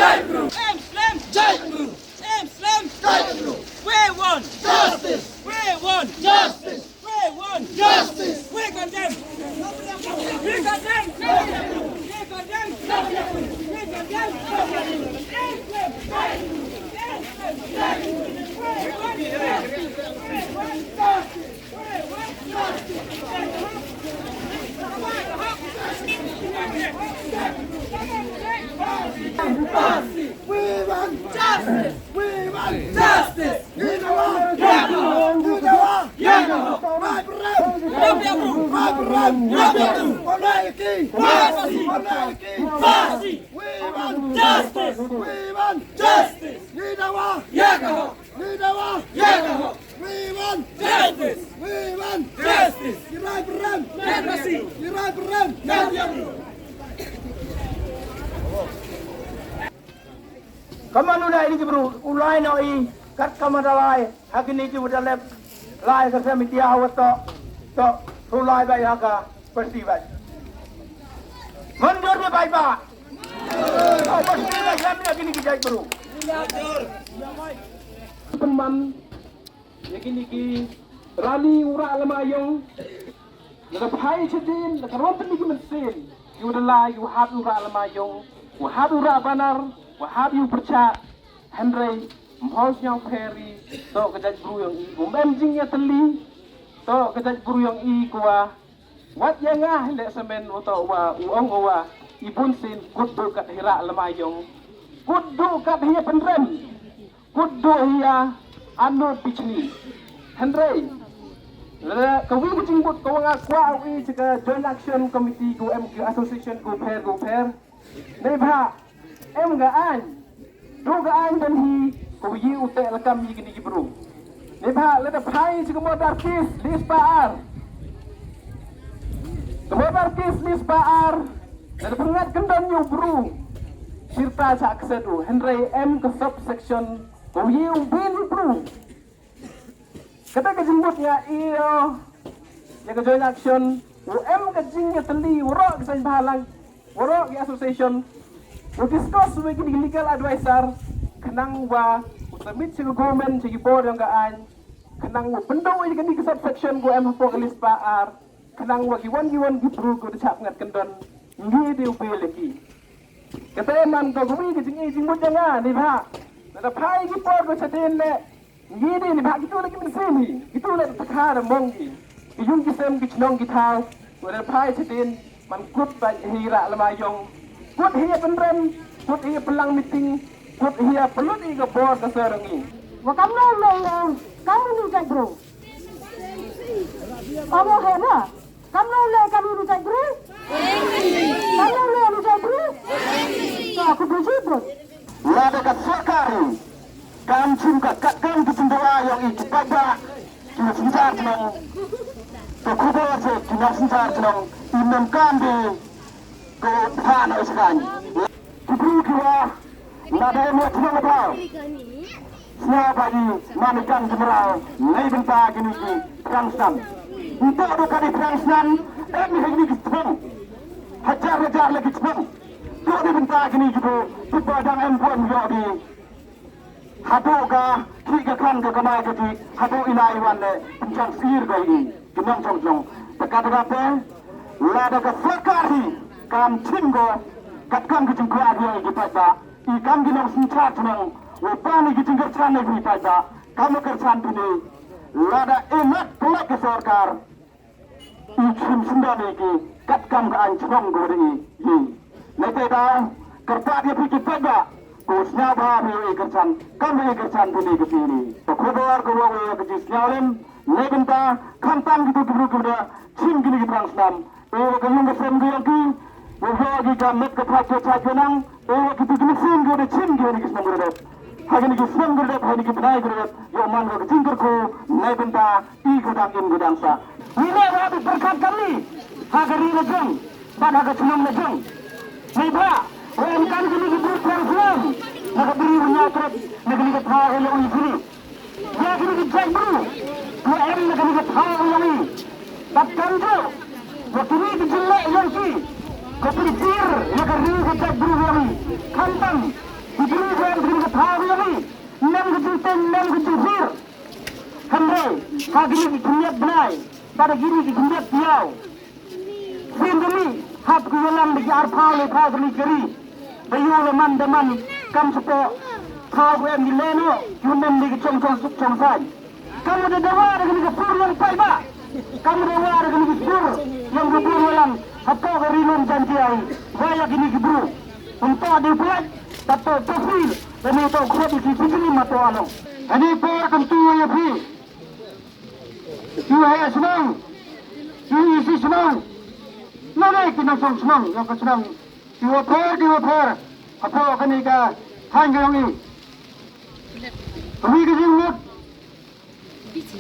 Jai Guru. Muslim, Jai Guru. Muslim, Jai Guru. we won, Justice. we won, Justice. we won, Justice. we condemn, we condemn, we condemn, we condemn, Muslim, Jai Guru. Jai Guru. We won, justice, we won, Justice. We want justice. We want justice. Kamu nak ini bro, ulai noi kat kamu dalai, hak ini juga dalam lai kerja media awat to ulai bayi haka pasti bayi. Manjur ni bayi ba. Oh pasti bayi kami hak ini kita bro. Teman, yakini ki rani ura alamayong, nak pahai cedin, nak ronten ni kemensin, you dalai you have ura alamayong, you have ura banar. Wahab yu percaya Henry Mholsnya Ferry to kejaj buru yang i umemjingnya teli to kejaj buru yang i kuwa wat yang ah le semen uto wa uong wa ibun sin kudu kat hira lemayong kudu kat hiya penrem kudu hiya anu pichni Henry kawi kujingbut kawang akwa wi jika joint action committee ku MQ association ku pair nebha em gaan dugaan dan hi ko yi ute lakam yi gini bro ne ba le da phai si ko artist lis paar ko artist lis paar da pengat kendon yu bro sirta sa aksedu Henry M ke subsection ko yi ubin bro kata ke jimbutnya iyo ya ke joint action UM ke jingnya teli woro ke san bahalang woro ke association we discuss with the legal advisor kenang wa utamit sa government sa board ang gaan kenang wa pendaw ay gani sa section ko am for list paar kenang wa giwan gibru ko sa ngat kendon ngi de ubeleki kata man ko gumi ke jing mo nga ni ba na pai gi board ko sa den le ngi de ni ba gitu lagi mesini gitu le takara mongi yung gisem gichnong gitaw wa pai sa den man kut ba hira lamayong Kut hiya penrem, kut hiya pelang meeting, kut hiya pelut iga board ka serengi. Wa kamu ni cak bro. Kamu hena? Kamu ni cak bro? Kamu ni cak bro? So aku beri bro. Lada kat sakari, kan cungka kat kan kecendoa yang i pada kina senjar tenang. Tokubo se kina senjar tenang, imam kambi ko pana iskan kubri kiwa nada mo tino ba sia bagi manikan semerau nai benta gini ki transam untuk bukan di transam ini lagi kitong hajar lagi kitong tu di benta gini gitu padang empon yogi hadoga tiga kan ke kamai jadi hado ilai wane pencang sir goi kinong chong tekata lada ke sekari kam tingo kat kam giting ko adi gi pada ikam ginong sincha tunang upani giting kerjaan gi pada kamu kerjaan tuni lada enak pelak ke sarkar ikim sundani gi kat kam ga anjong gori yi nete da kerja dia pikir pada kusnya bhavi kerjaan kamu kerjaan tuni gi sini to khodar ko wa gi snyalim nebenta khantam gitu guru chim gini gi transnam e ga yung sem gi yanki Wahagi kamet kepacu cajonang, kita jenusin gede cim gede kisah gede. Hari ini kisah gede, hari ini kita gede. Yoman gede cingkerku, naik benda, ikutang gudang sa. Ini ada berkat kami. Hari lejeng, pada kecenang lejeng. Niba, kan gini gede transform. Nak beri menyatret, nak gini ketawa yang ini. Ya gini gede bro. Nak gini ketawa yang ini. Tak kanjo. Waktu ini dijelek yang ini. Kopri pir, ya kari kata buru yang kantam, Hagini kinyak benai, pada gini kinyak piau. Sendiri, hap kuyalam di arpau le pau kali keri. Bayu leman deman kam sepo pau em di leno, yunem di cong sai. Kamu ada dawa dengan kepur yang paiba. Kamu ada dawa dengan kepur yang kepur yang apa kerinun janjiai. Waya gini keburu. Untuk ada buat, tapi profil dan itu kuat di sini matu along. Ini per kentu ya pi. You have senang, you isi senang. Mana kita senang, yang senang. You per. Apa kan ika hang yang ini. Kami kerja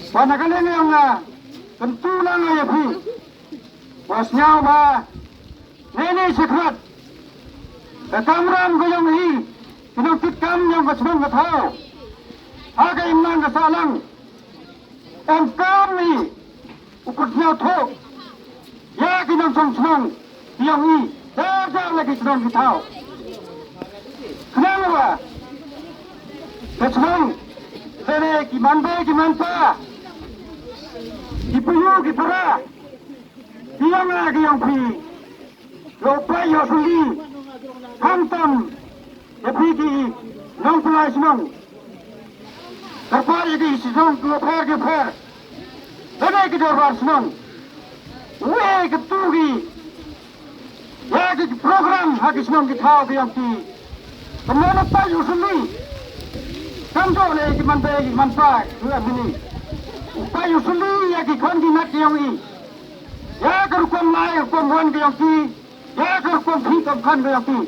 wana kalian yang kentu lang ya pi. Wasnya ba, nenek sekret. Ketamram ko yang hi, pinangkit kam yang kesenang ketau. Aga imnan kesalang. Ang kami ukut niya to. Ya kinang senang yang hi, dagang lagi senang ketau. Kenapa ba? Kesenang, sene kiman pa. Ipuyo kipura. Yang lagi yang pi. Lopay yo suli. Hantam, yapiki, nong pulai senang. Terpari di senang keper. Dana kita bar senang. Weh ketugi. Ya kita program haki senang kita yang ti. Kemana payu seni? Kanto le kiman pa, dua bini. Payu seni ya kita nak yang ini. Ya kerukuan lai, kerukuan yang ti. Ya kerukuan hikam kan yang ti.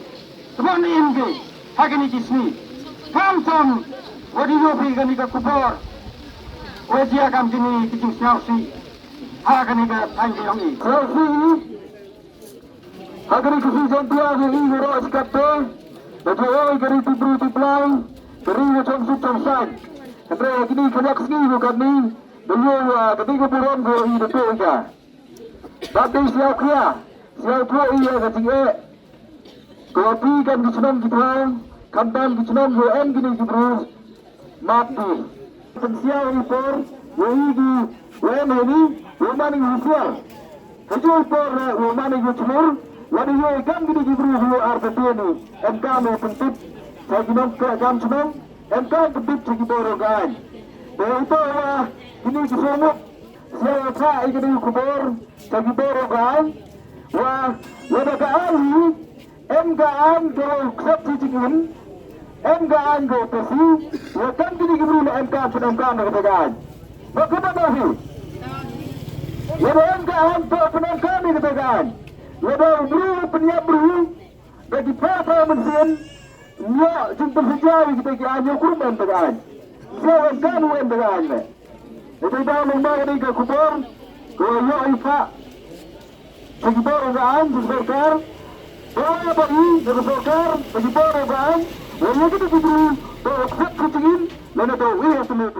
Semua ni ini, hari ni kismi. Kamsam, wadi yopi kani ka kubur. Wajia kam kini kijing siasi. Hari ni ka tangki yang ini. Siasi ini, hari ni kismi jantia ini beros kata. Betul kari tibru tiblai, kari macam sucam san. Kerana kini kenyak sini bukan ni. Beliau kami kuburan ko ini betul ya. Tapi siap kia, siap tua iya ketiga. Kopi kan disenam kita, kantan disenam UN gini kita mati. Pensial impor, wahigi, WM ini, wamani usia. Kecuali impor, wamani ucmur, wadiyo ikan gini kita huwa arti ini. MK mau pentip, saya kinong kagam senam, MK pentip segi borogan. Itu gini kisomuk, siapa ikut kubur segi borogan, wadagaan MKN kalau saksi cikin, MKN kalau pesi, wakan kini kibru na MKN sudah MKN nak katakan. Bagaimana tahu? Wada MKN tu penangkan ni katakan. Wada bru penyiap bru, bagi papa mesin, nya jumpa sejauh kita kira hanya kurban katakan. Saya MKN uen katakan. Itu dah lomba ni ke kubur, kalau yo ifa, sekitar katakan sekitar. Orang bagi bersokar bagi perubahan, orang itu diberi berkat kecil, mana tahu ia semua